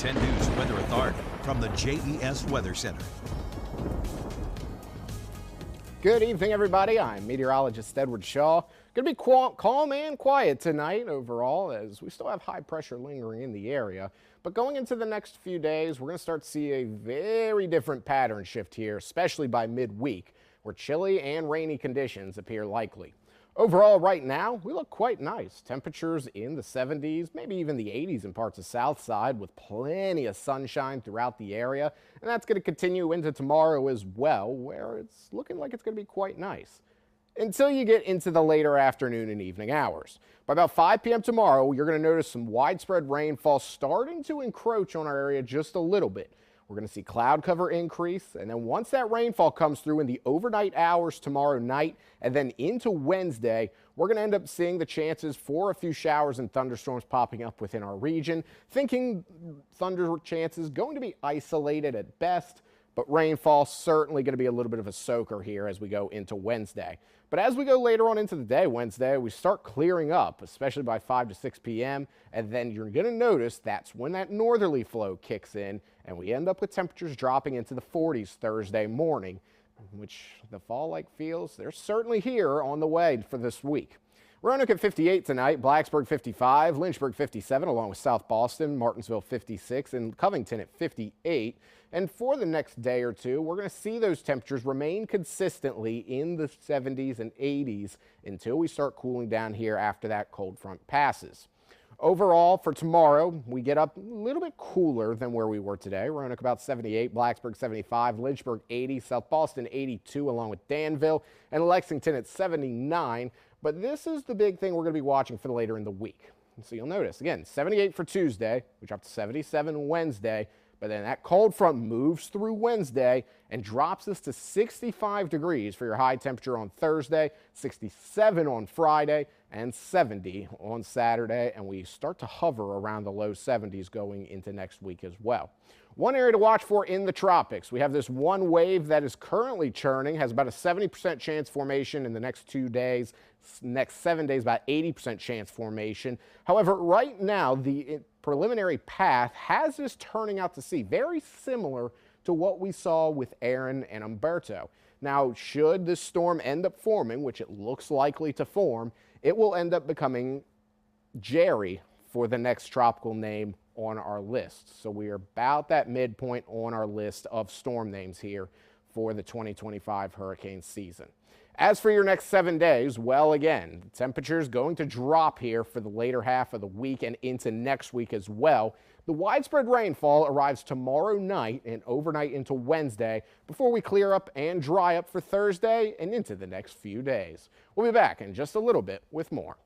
10 News Weather Authority from the JES Weather Center. Good evening, everybody. I'm meteorologist Edward Shaw. Going to be calm and quiet tonight overall, as we still have high pressure lingering in the area. But going into the next few days, we're going to start to see a very different pattern shift here, especially by midweek, where chilly and rainy conditions appear likely. Overall, right now, we look quite nice. Temperatures in the 70s, maybe even the 80s in parts of South Side, with plenty of sunshine throughout the area. And that's going to continue into tomorrow as well, where it's looking like it's going to be quite nice, until you get into the later afternoon and evening hours. By about 5 p.m. tomorrow, you're going to notice some widespread rainfall starting to encroach on our area just a little bit. We're going to see cloud cover increase, and then once that rainfall comes through in the overnight hours tomorrow night and then into Wednesday, we're going to end up seeing the chances for a few showers and thunderstorms popping up within our region. Thinking thunder chances going to be isolated at best, but rainfall certainly going to be a little bit of a soaker here as we go into Wednesday. But as we go later on into the day, Wednesday, we start clearing up, especially by 5 to 6 p.m. And then you're going to notice that's when that northerly flow kicks in, and we end up with temperatures dropping into the 40s Thursday morning, which the fall-like feels, they're certainly here on the way for this week. Roanoke at 58 tonight, Blacksburg 55, Lynchburg 57, along with South Boston, Martinsville 56, and Covington at 58. And for the next day or two, we're going to see those temperatures remain consistently in the 70s and 80s until we start cooling down here after that cold front passes. Overall, for tomorrow, we get up a little bit cooler than where we were today. Roanoke about 78, Blacksburg 75, Lynchburg 80, South Boston 82, along with Danville, and Lexington at 79. But this is the big thing we're going to be watching for later in the week. So you'll notice, again, 78 for Tuesday. We drop to 77 Wednesday. But then that cold front moves through Wednesday and drops us to 65 degrees for your high temperature on Thursday, 67 on Friday, and 70 on Saturday. And we start to hover around the low 70s going into next week as well. One area to watch for in the tropics, we have this one wave that is currently churning, has about a 70% chance formation in the next 2 days. Next 7 days, about 80% chance formation. However, right now, the preliminary path has this turning out to sea, very similar to what we saw with Aaron and Umberto. Now, should this storm end up forming, which it looks likely to form, it will end up becoming Jerry for the next tropical name on our list. So we are about that midpoint on our list of storm names here for the 2025 hurricane season. As for your next 7 days, well, again, the temperature is going to drop here for the later half of the week and into next week as well. The widespread rainfall arrives tomorrow night and overnight into Wednesday before we clear up and dry up for Thursday and into the next few days. We'll be back in just a little bit with more.